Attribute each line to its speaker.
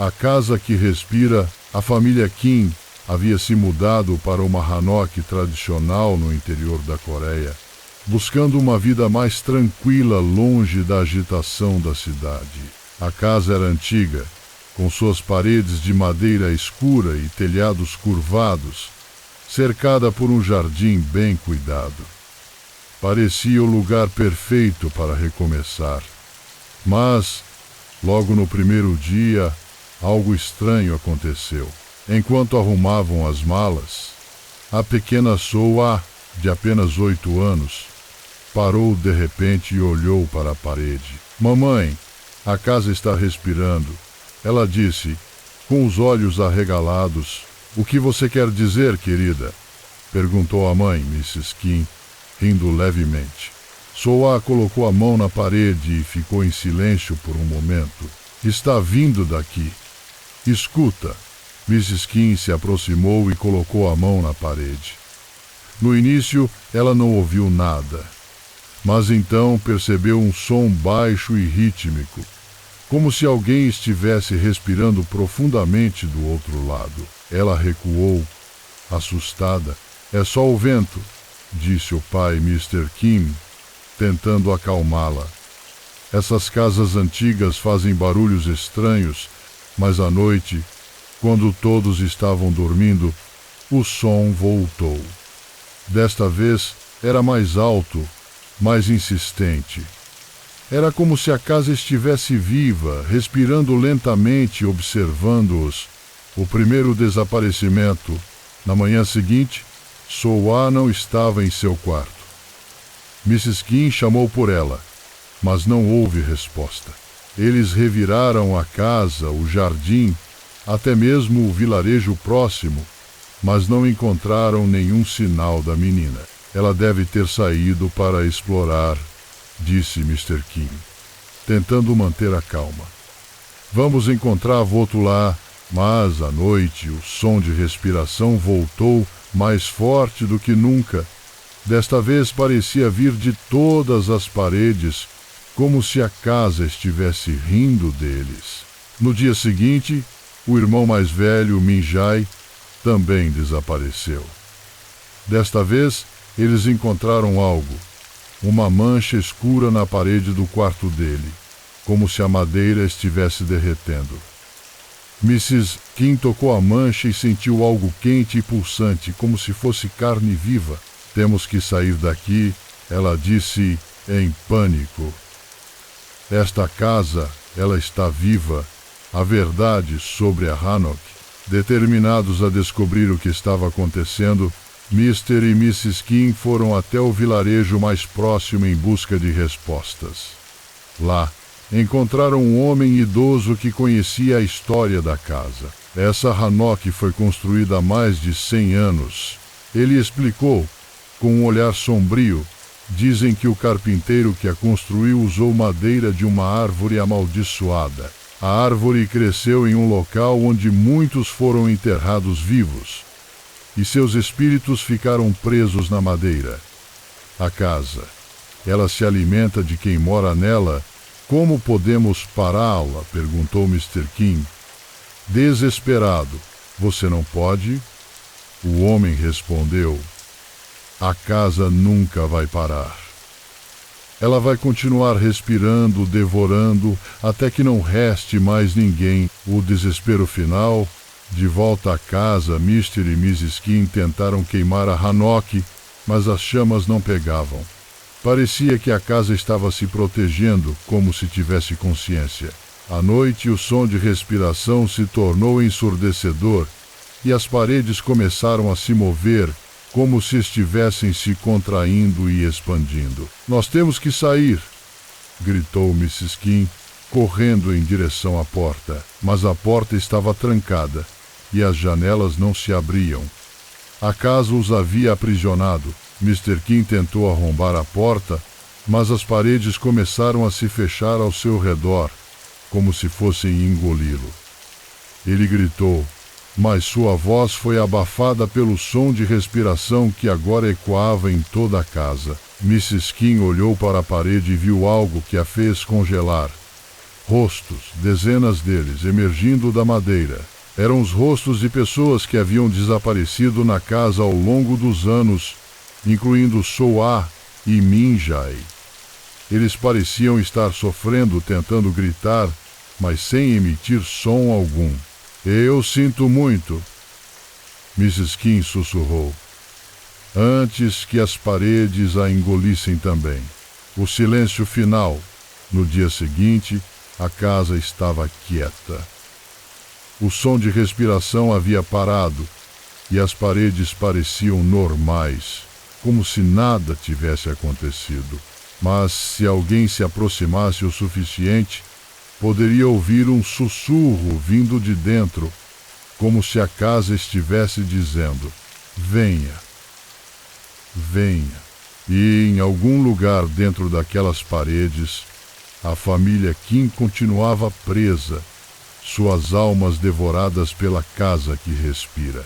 Speaker 1: A casa que respira, a família Kim, havia se mudado para uma Hanok tradicional no interior da Coreia, buscando uma vida mais tranquila longe da agitação da cidade. A casa era antiga, com suas paredes de madeira escura e telhados curvados, cercada por um jardim bem cuidado. Parecia o lugar perfeito para recomeçar. Mas, logo no primeiro dia, algo estranho aconteceu. Enquanto arrumavam as malas, a pequena Soa, de apenas 8 anos, parou de repente e olhou para a parede. "Mamãe, a casa está respirando", ela disse, com os olhos arregalados. "O que você quer dizer, querida?", perguntou a mãe, Mrs. Kim, rindo levemente. Soa colocou a mão na parede e ficou em silêncio por um momento. "Está vindo daqui. Escuta." Mrs. Kim se aproximou e colocou a mão na parede. No início, ela não ouviu nada, mas então percebeu um som baixo e rítmico, como se alguém estivesse respirando profundamente do outro lado. Ela recuou, assustada. "É só o vento", disse o pai, Mr. Kim, tentando acalmá-la. "Essas casas antigas fazem barulhos estranhos, mas à noite, quando todos estavam dormindo, o som voltou. Desta vez era mais alto, mais insistente. Era como se a casa estivesse viva, respirando lentamente, observando-os. O primeiro desaparecimento. Na manhã seguinte, Soa não estava em seu quarto. Mrs. Kim chamou por ela, mas não houve resposta. Eles reviraram a casa, o jardim, até mesmo o vilarejo próximo, mas não encontraram nenhum sinal da menina. "Ela deve ter saído para explorar", disse Mr. Kim, tentando manter a calma. "Vamos encontrar Voto lá." Mas, à noite, o som de respiração voltou mais forte do que nunca. Desta vez parecia vir de todas as paredes, como se a casa estivesse rindo deles. No dia seguinte, o irmão mais velho, Minjai, também desapareceu. Desta vez, eles encontraram algo, uma mancha escura na parede do quarto dele, como se a madeira estivesse derretendo. Mrs. Kim tocou a mancha e sentiu algo quente e pulsante, como se fosse carne viva. "Temos que sair daqui", ela disse em pânico. "Esta casa, ela está viva." A verdade sobre a Hanok. Determinados a descobrir o que estava acontecendo, Mr. e Mrs. Kim foram até o vilarejo mais próximo em busca de respostas. Lá, encontraram um homem idoso que conhecia a história da casa. Essa Hanok foi construída há mais de 100 anos. Ele explicou, com um olhar sombrio: "Dizem que o carpinteiro que a construiu usou madeira de uma árvore amaldiçoada. A árvore cresceu em um local onde muitos foram enterrados vivos, e seus espíritos ficaram presos na madeira. A casa, ela se alimenta de quem mora nela. Como podemos pará-la?", perguntou Mr. Kim. Desesperado: "Você não pode?" O homem respondeu: "A casa nunca vai parar. Ela vai continuar respirando, devorando, até que não reste mais ninguém." O desespero final. De volta à casa, Mr. e Mrs. Kim tentaram queimar a Hanok, mas as chamas não pegavam. Parecia que a casa estava se protegendo, como se tivesse consciência. À noite, o som de respiração se tornou ensurdecedor e as paredes começaram a se mover, como se estivessem se contraindo e expandindo. "Nós temos que sair", gritou Mrs. Kim, correndo em direção à porta. Mas a porta estava trancada e as janelas não se abriam. A casa os havia aprisionado. Mr. Kim tentou arrombar a porta, mas as paredes começaram a se fechar ao seu redor, como se fossem engoli-lo. Ele gritou, mas sua voz foi abafada pelo som de respiração que agora ecoava em toda a casa. Mrs. Kim olhou para a parede e viu algo que a fez congelar. Rostos, dezenas deles, emergindo da madeira. Eram os rostos de pessoas que haviam desaparecido na casa ao longo dos anos, incluindo Soá e Minjai. Eles pareciam estar sofrendo, tentando gritar, mas sem emitir som algum. Eu sinto muito, Mrs. Kim sussurrou, antes que as paredes a engolissem também. O silêncio final. No dia seguinte, a casa estava quieta. O som de respiração havia parado e as paredes pareciam normais, como se nada tivesse acontecido. Mas se alguém se aproximasse o suficiente, poderia ouvir um sussurro vindo de dentro, como se a casa estivesse dizendo: venha, venha. E em algum lugar dentro daquelas paredes, a família Kim continuava presa, suas almas devoradas pela casa que respira.